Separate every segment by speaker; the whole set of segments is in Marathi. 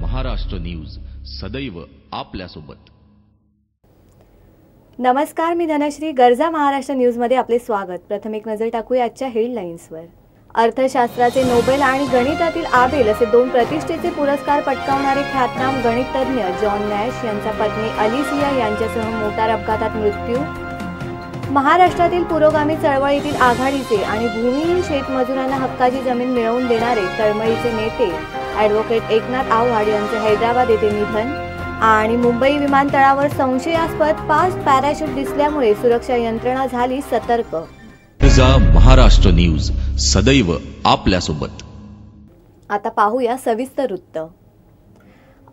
Speaker 1: महाराष्ट्र न्यूज सदैव आपल्यासोबत।
Speaker 2: नमस्कार, मी धनश्री। गरजा महाराष्ट्र न्यूज मध्ये आपले स्वागत। प्रथम एक नजर टाकूया आजच्या हेडलाईन्सवर। अर्थशास्त्राचे नोबेल आणि गणितातील आबेल असे दोन प्रतिष्ठेचे पुरस्कार पटकावणारे ख्यातनाम गणितज्ञ जॉन नॅश यांचा पत्नी अलिसिया यांच्यासह मोटार अपघातात मृत्यू। महाराष्ट्रातील पुरोगामी चळवळीतील आघाडीचे आणि भूमिहीन शेतमजुरांना हक्काची जमीन मिळवून देणारे तळमळीचे नेते ॲडव्होकेट एकनाथ आव्हाड यांचे हैदराबाद येथे निधन। आणि मुंबई विमानतळावर संशयास्पद 5 पॅराशूट दिसल्यामुळे सुरक्षा यंत्रणा झाली सतर्क।
Speaker 1: गरजा महाराष्ट्र न्यूज सदैव आपल्यासोबत।
Speaker 2: आता पाहूया सविस्तर वृत्त।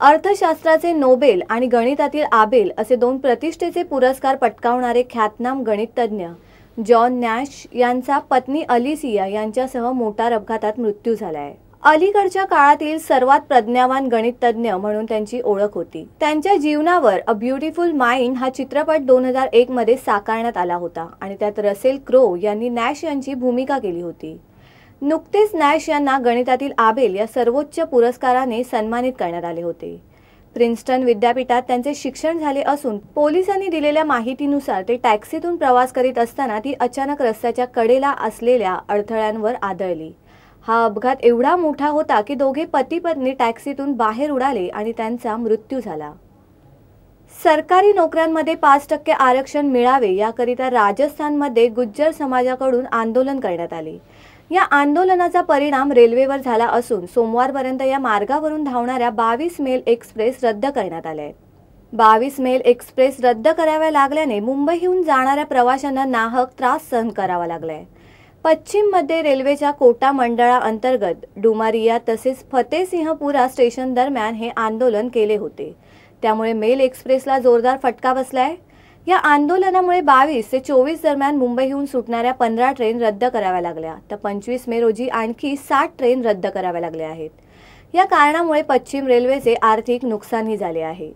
Speaker 2: अर्थशास्त्राचे नोबेल आणि गणितातील आबेल असे दोन प्रतिष्ठेचे पुरस्कार पटकावणारे ख्यातनाम गणितज्ञ जॉन नॅश यांचा पत्नी अलिसिया यांच्यासह मोटार अपघातात मृत्यू झाला आहे। अलीकडच्या काळातील सर्वात प्रज्ञावान गणितज्ञ म्हणून त्यांची ओळख होती। त्यांच्या जीवनावर अ ब्युटिफुल माइंड हा चित्रपट 2001 मध्ये साकारण्यात आला होता आणि त्यात रसेल क्रो यांनी नॅश यांची भूमिका केली होती। नुकतेच नॅश यांना गणितातील आबेल या सर्वोच्च पुरस्काराने सन्मानित करण्यात आले होते। प्रिन्स्टन विद्यापीठात त्यांचे शिक्षण झाले असून पोलिसांनी दिलेल्या माहितीनुसार ते टॅक्सीतून प्रवास करीत असताना ती अचानक रस्त्याच्या कडेला असलेल्या अडथळ्यांवर आदळली। हा अपघात एवढा मोठा होता की दोघे पती पत्नी टॅक्सीतून बाहेर उडाले आणि त्यांचा मृत्यू झाला। सरकारी नोकऱ्यांमध्ये 5% आरक्षण मिळावे याकरिता राजस्थानमध्ये गुज्जर समाजाकडून आंदोलन करण्यात आले। या आंदोलनाचा परिणाम रेल्वेवर झाला असून सोमवारपर्यंत या मार्गावरून धावणाऱ्या 22 मेल एक्सप्रेस रद्द करण्यात आल्या आहेत। 22 मेल एक्सप्रेस रद्द कराव्या लागल्याने मुंबईहून जाणाऱ्या प्रवाशांना नाहक त्रास सहन करावा लागलाय। पश्चिम मध्य रेल्वेच्या कोटा मंडळाअंतर्गत डुमारिया तसेच फतेसिंहपुरा स्टेशन दरम्यान हे आंदोलन केले होते। त्यामुळे मेल एक्सप्रेसला जोरदार फटका बसलाय। या आंदोलनामुळे 22 ते 24 दरम्यान मुंबईहून सुटणाऱ्या 15 ट्रेन रद्द कराव्या लागल्या, तर 25 मे रोजी आणखी 60 ट्रेन रद्द कराव्या लागल्या आहेत। या कारणामुळे पश्चिम रेल्वेचे आर्थिक नुकसानही झाले आहे।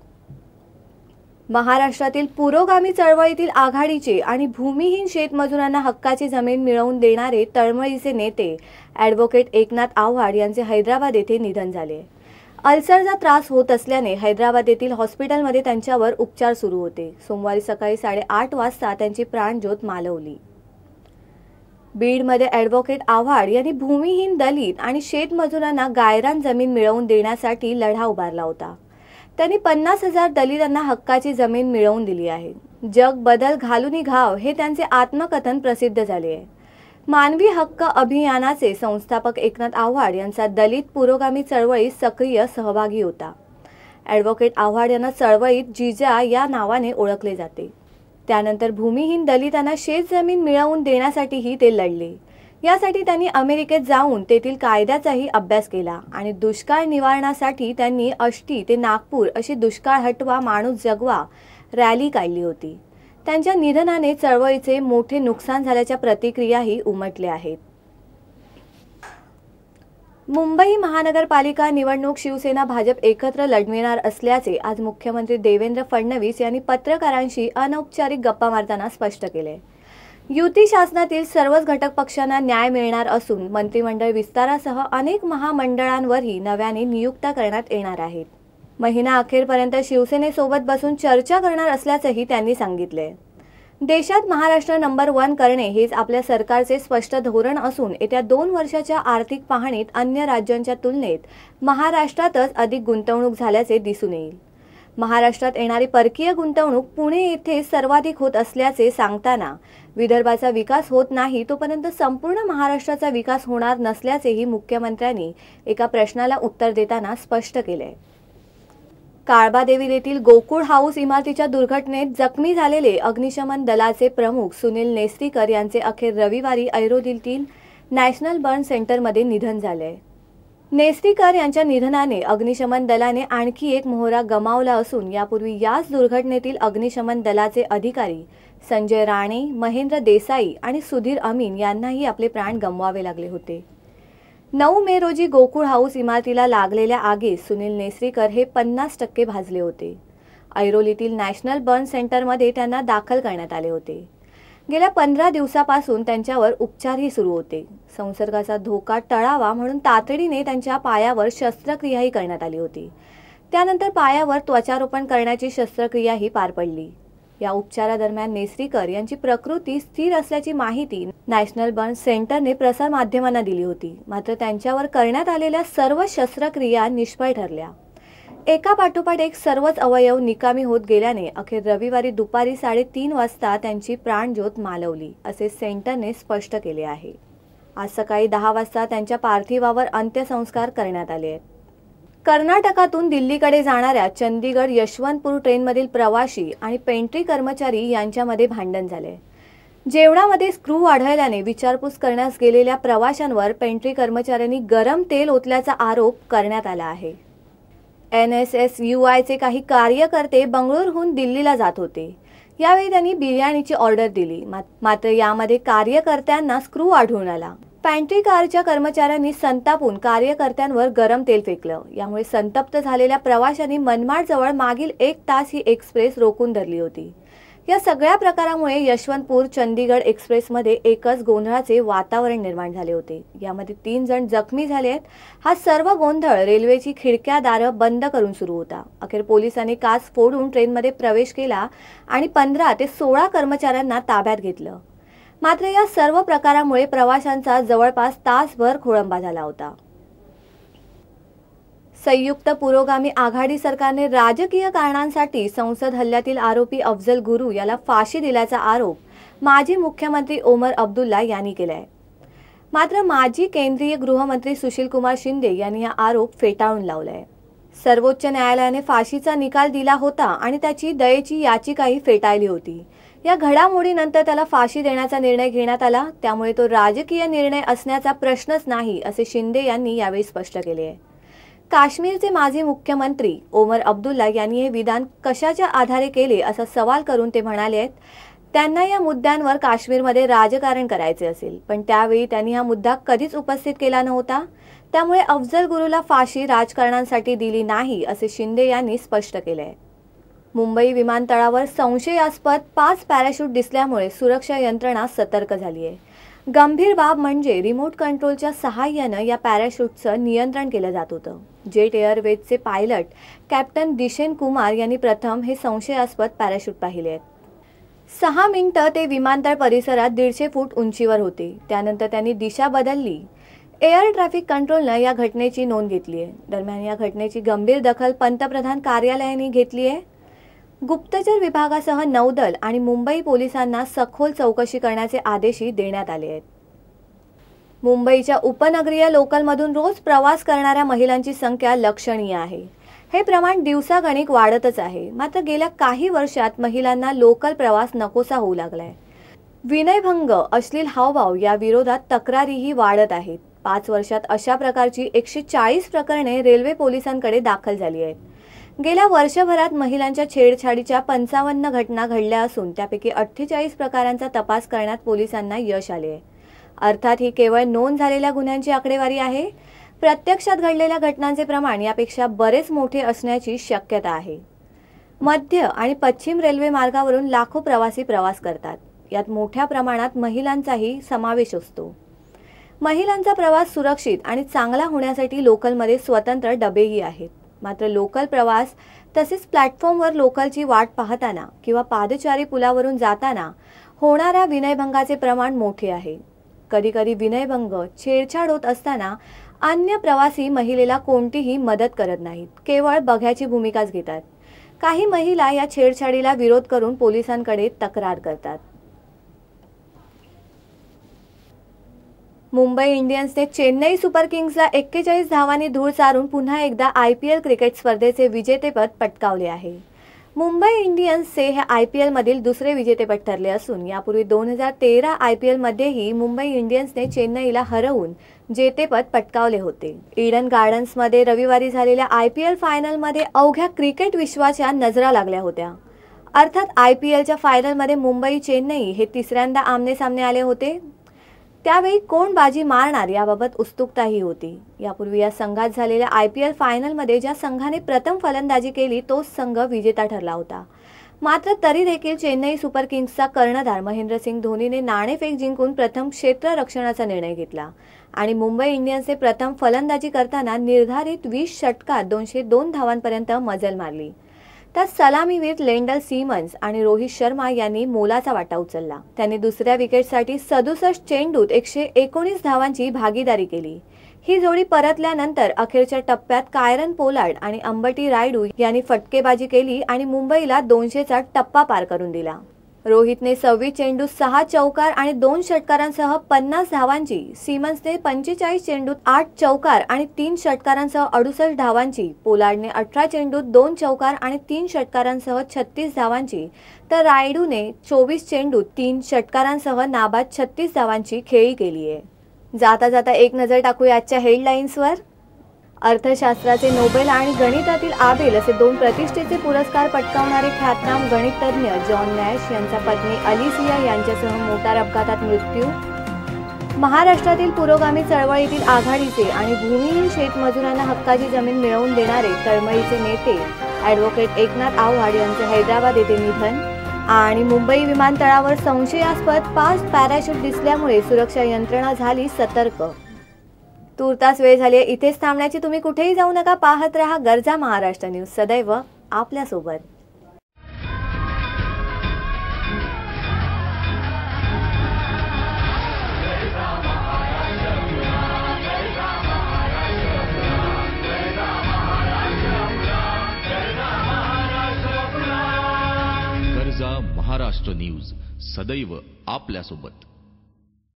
Speaker 2: महाराष्ट्रातील पुरोगामी चळवळीतील आघाडीचे आणि भूमिहीन शेतमजुरांना हक्काची जमीन मिळवून देणारे तळमळीचे नेते ॲडव्होकेट एकनाथ आव्हाड यांचे हैदराबाद येथे निधन झाले। अल्सरचा त्रास होत असल्याने हैदराबाद येथील हॉस्पिटलमध्ये त्यांच्यावर उपचार सुरू होते। सोमवारी सकाळी 8:30 वाजता त्यांची प्राणज्योत मालवली। बीडमध्ये ॲडव्होकेट आव्हाड यांनी भूमिहीन दलित आणि शेतमजुरांना गायरान जमीन मिळवून देण्यासाठी लढा उभारला होता। त्यांनी 50,000 दलितांना हक्काची जमीन मिळवून दिली आहे। जग बदल घालूनी घाव हे त्यांचे आत्मकथन प्रसिद्ध झाले आहे। मानवी हक्क अभियानाचे संस्थापक एकनाथ आव्हाड यांचा दलित पुरोगामी चळवळीत सक्रिय सहभागी होता। ॲडव्होकेट आव्हाड यांना चळवळीत जिजा या नावाने ओळखले जाते। त्यानंतर भूमिहीन दलितांना शेतजमीन मिळवून देण्यासाठीही ते लढले। यासाठी त्यांनी अमेरिकेत जाऊन तेथील कायद्याचाही अभ्यास केला आणि दुष्काळ निवारणासाठी त्यांनी आष्टी ते नागपूर अशी दुष्काळ हटवा माणूस जगवा रॅली काढली होती। त्यांच्या निधनाने चळवळीचे मोठे नुकसान झाल्याच्या प्रतिक्रियाही उमटल्या आहेत। मुंबई महानगरपालिका निवडणूक शिवसेना भाजप एकत्र लढविणार असल्याचे आज मुख्यमंत्री देवेंद्र फडणवीस यांनी पत्रकारांशी अनौपचारिक गप्पा मारताना स्पष्ट केले। युती शासनातील सर्वच घटक पक्षांना न्याय मिळणार असून मंत्रिमंडळ विस्तारासह अनेक महामंडळांवरही नव्याने नियुक्त्या करण्यात येणार आहेत। महिना अखेरपर्यंत शिवसेनेसोबत बसून चर्चा करणार असल्याचंही त्यांनी सांगितले। देशात महाराष्ट्र नंबर 1 करणे हेच आपल्या सरकारचे स्पष्ट धोरण असून येत्या 2 वर्षाच्या आर्थिक पाहणीत अन्य राज्यांच्या तुलनेत महाराष्ट्रातच अधिक गुंतवणूक झाल्याचे दिसून येईल। महाराष्ट्रात येणारी परकीय गुंतवणूक पुणे येथे सर्वाधिक होत असल्याचे सांगताना विदर्भाचा विकास होत नाही तोपर्यंत संपूर्ण महाराष्ट्राचा विकास होणार नसल्याचेही मुख्यमंत्र्यांनी एका प्रश्नाला उत्तर देताना स्पष्ट केले। काळबादेवी येथील गोकुळ हाऊस इमारतीच्या दुर्घटनेत जखमी झालेले अग्निशमन दलाचे प्रमुख सुनील नेस्रीकर यांचे अखेर रविवारी ऐरोलीतील नॅशनल बर्न सेंटरमध्ये निधन झाले। नेस्रीकर यांच्या निधनाने अग्निशमन दलाने आणखी एक मोहरा गमावला असून यापूर्वी याच दुर्घटनेतील अग्निशमन दलाचे अधिकारी संजय राणे, महेंद्र देसाई आणि सुधीर अमीन यांनाही आपले प्राण गमवावे लागले होते। 9 मे रोजी गोकुळ हाऊस इमारतीला लागलेल्या आगीत सुनील नेस्रीकर हे 50% भाजले होते। ऐरोलीतील नॅशनल बर्न सेंटरमध्ये त्यांना दाखल करण्यात आले होते। गेल्या 15 दिवसापासून त्यांच्यावर उपचारही सुरू होते। संसर्गाचा धोका टळावा म्हणून तातडीने त्यांच्या पायावर शस्त्रक्रियाही करण्यात आली होती। त्यानंतर पायावर त्वचारोपण करण्याची शस्त्रक्रियाही पार पडली। या उपचारादरम्यान नेसरीकर यांची प्रकृती स्थिर असल्याची माहिती नॅशनल बर्न सेंटरने प्रसार माध्यमांना दिली होती। मात्र त्यांच्यावर करण्यात आलेल्या सर्व शस्त्रक्रिया निष्फळ ठरल्या। एका पाठोपाठ एक सर्वच अवयव निकामी होत गेल्याने अखेर रविवारी दुपारी 3:30 वाजता त्यांची प्राणज्योत मालवली, असे सेंटरने स्पष्ट केले आहे। आज सकाळी 10 वाजता त्यांच्या पार्थिवावर अंत्यसंस्कार करण्यात आले आहेत। कर्नाटकातून दिल्लीकडे जाणाऱ्या चंदीगड यशवंतपूर ट्रेनमधील प्रवासी आणि पेंट्री कर्मचारी यांच्यामध्ये भांडण झाले। जेवणामध्ये स्क्रू आढळल्याने विचारपूस करण्यास गेलेल्या प्रवाशांवर पेंट्री कर्मचाऱ्यांनी गरम तेल ओतल्याचा आरोप करण्यात आला आहे। NSSUIचे काही कार्यकर्ते बंगळुरूहून दिल्लीला जात होते। यावेळी त्यांनी बिर्याणीची ऑर्डर दिली, मात्र यामध्ये कार्यकर्त्यांना स्क्रू आढळून आला। पॅन्ट्री कारच्या कर्मचाऱ्यांनी संतापून कार्यकर्त्यांवर गरम तेल फेकलं। यामुळे संतप्त झालेल्या प्रवाशांनी मनमाडजवळ मागील 1 तास ही एक्सप्रेस रोखून धरली होती। या सगळ्या प्रकारामुळे यशवंतपूर चंदीगड एक्सप्रेसमध्ये एकच गोंधळाचे वातावरण निर्माण झाले होते। यामध्ये 3 जण जखमी झालेत। हा सर्व गोंधळ रेल्वेची खिडक्या दारं बंद करून सुरू होता। अखेर पोलिसांनी काच फोडून ट्रेनमध्ये प्रवेश केला आणि 15 ते 16 कर्मचाऱ्यांना ताब्यात घेतलं। मात्र या सर्व प्रकारामुळे प्रवाशांचा जवळपास तासभर खोळंबा झाला होता। संयुक्त पुरोगामी आघाडी सरकारने राजकीय कारणांसाठी संसद हल्ल्यातील आरोपी अफजल गुरू याला फाशी दिल्याचा आरोप माजी मुख्यमंत्री ओमर अब्दुल्ला यांनी केलाय। मात्र माजी केंद्रीय गृहमंत्री सुशील कुमार शिंदे यांनी हा आरोप फेटाळून लावलाय। सर्वोच्च न्यायालयाने फाशीचा निकाल दिला होता आणि त्याची दयेची याचिकाही फेटाळली होती। या घडामोडीनंतर त्याला फाशी देण्याचा निर्णय घेण्यात आला, त्यामुळे तो राजकीय निर्णय असण्याचा प्रश्नच नाही, असे शिंदे यांनी यावेळी स्पष्ट केले आहे। काश्मीरचे माजी मुख्यमंत्री ओमर अब्दुल्ला यांनी हे विधान कशाच्या आधारे केले असा सवाल करून ते म्हणाले, त्यांना या मुद्द्यांवर काश्मीरमध्ये राजकारण करायचे असेल, पण त्यावेळी त्यांनी हा मुद्दा कधीच उपस्थित केला नव्हता। त्यामुळे अफजल गुरूला फाशी राजकारणांसाठी दिली नाही, असे शिंदे यांनी स्पष्ट केले आहे। मुंबई विमानतळावर संशयास्पद 5 पॅराशूट दिसल्यामुळे सुरक्षा यंत्रणा सतर्क झाली आहे। गंभीर बाब म्हणजे रिमोट कंट्रोलच्या सहाय्याने या पॅराशूटचं नियंत्रण केलं जात होतं। जेट एअरवेजचे पायलट कॅप्टन दिशेन कुमार यांनी प्रथम हे संशयास्पद पॅराशूट पाहिले आहेत। 6 मिनिटं ते विमानतळ परिसरात 150 फूट उंचीवर होते। त्यानंतर त्यांनी दिशा बदलली। एअर ट्रॅफिक कंट्रोलनं या घटनेची नोंद घेतली आहे। दरम्यान या घटनेची गंभीर दखल पंतप्रधान कार्यालयाने घेतली आहे। गुप्तचर विभागासह नौदल आणि मुंबई पोलिसांना सखोल चौकशी करण्याचे आदेशही देण्यात आले आहेत। मुंबईच्या उपनगरीय लोकलमधून रोज प्रवास करणाऱ्या महिलांची संख्या लक्षणीय आहे। हे प्रमाण दिवसागणिक वाढतच आहे। मात्र गेल्या काही वर्षात महिलांना लोकल प्रवास नकोसा होऊ लागलाय। विनयभंग, अश्लील हावभाव या विरोधात तक्रारीही वाढत आहेत। 5 वर्षात अशा प्रकारची 140 प्रकरणे रेल्वे पोलिसांकडे दाखल झाली आहेत। गेल्या वर्षभरात महिलांच्या छेडछाडीच्या 55 घटना घडल्या असून त्यापैकी 48 प्रकारांचा तपास करण्यात पोलिसांना यश आले आहे। अर्थात ही केवळ नोंद झालेल्या गुन्ह्यांची आकडेवारी आहे। प्रत्यक्षात घडलेल्या घटनांचे प्रमाण यापेक्षा बरेच मोठे असण्याची शक्यता आहे। मध्य आणि पश्चिम रेल्वे मार्गावरून लाखो प्रवासी प्रवास करतात। यात मोठ्या प्रमाणात महिलांचाही समावेश असतो। महिलांचा प्रवास सुरक्षित आणि चांगला होण्यासाठी लोकलमध्ये स्वतंत्र डबेही आहेत। मात्र लोकल प्रवास तसेच प्लॅटफॉर्मवर लोकलची वाट पाहताना किंवा पादचारी पुलावरून जाताना होणाऱ्या विनयभंगाचे प्रमाण मोठे आहे। कधीकधी विनयभंग, छेडछाड होत असताना अन्य प्रवासी महिलेला कोणतीही मदत करत नाहीत, केवळ बघ्याची भूमिकाच घेतात। काही महिला या छेडछाडीला विरोध करून पोलिसांकडे तक्रार करतात। मुंबई इंडियन्सने चेन्नई सुपर किंग्सला 41 धावांनी धूळ चारून पुन्हा एकदा IPL क्रिकेट स्पर्धेचे विजेतेपद पटकावले आहे। मुंबई इंडियन्सचे हे IPL मधील दुसरे विजेतेपद ठरले असून यापूर्वी 2013 IPL मध्येही मुंबई इंडियन्सने चेन्नईला हरवून जेतेपद पटकावले होते। ईडन गार्डन्समध्ये रविवारी झालेल्या IPL फायनलमध्ये अवघ्या क्रिकेट विश्वाच्या नजरा लागल्या होत्या। अर्थात IPLच्या फायनलमध्ये मुंबई चेन्नई हे तिसऱ्यांदा आमनेसामने आले होते। त्यावेळी कोण बाजी मारणार याबाबत उत्सुकताही होती। यापूर्वी या संघात झालेल्या IPL फायनलमध्ये ज्या संघाने प्रथम फलंदाजी केली तोच संघ विजेता ठरला होता। मात्र तरी देखील चेन्नई सुपर किंग्सचा कर्णधार महेंद्रसिंग धोनीने नाणेफेक जिंकून प्रथम क्षेत्ररक्षणाचा निर्णय घेतला आणि मुंबई इंडियन्सने प्रथम फलंदाजी करताना निर्धारित 20 षटकात 202 धावांपर्यंत मजल मारली। त्यात सलामीवीर लेंडल सिमन्स आणि रोहित शर्मा यांनी मोलाचा वाटा उचलला। त्यांनी दुसऱ्या विकेटसाठी 67 चेंडूत 119 धावांची भागीदारी केली। ही जोडी परतल्यानंतर अखेरच्या टप्प्यात कायरन पोलार्ड आणि अंबटी रायडू यांनी फटकेबाजी केली आणि मुंबईला 200चा टप्पा पार करून दिला। रोहितने 26 चेंडूत 6 चौकार आणि 2 षटकारांसह 50 धावांची, सिमन्सने 45 चेंडूत 8 चौकार आणि 3 षटकारांसह 68 धावांची, पोलार्डने 18 चेंडूत 2 चौकार आणि 3 षटकारांसह 36 धावांची, तर रायडूने 24 चेंडूत 3 षटकारांसह नाबाद 36 धावांची खेळी केली आहे। जाता जाता एक नजर टाकूया आजच्या हेडलाईन्सवर। अर्थशास्त्राचे नोबेल आणि गणितातील आबेल असे 2 प्रतिष्ठेचे पुरस्कार पटकावणारे ख्यातनाम गणितज्ञ जॉन नॅश यांच्या पत्नी अलिसिया यांच्यासह मोटार अपघातात मृत्यू। महाराष्ट्रातील पुरोगामी चळवळीतील आघाडीचे आणि भूमिहीन शेतमजुरांना हक्काची जमीन मिळवून देणारे तळमळीचे नेते ॲडव्होकेट एकनाथ आव्हाड यांचे हैदराबाद येथे निधन। आणि मुंबई विमानतळावर संशयास्पद 5 पॅराशूट दिसल्यामुळे सुरक्षा यंत्रणा झाली सतर्क। तूर्तास वेळ झाली, इथेच थांबण्याची, तुम्ही कुठेही जाऊ नका, पाहत रहा गर्जा महाराष्ट्र न्यूज, सदैव आपल्यासोबत।
Speaker 1: गर्जा महाराष्ट्र न्यूज, सदैव आपल्यासोबत।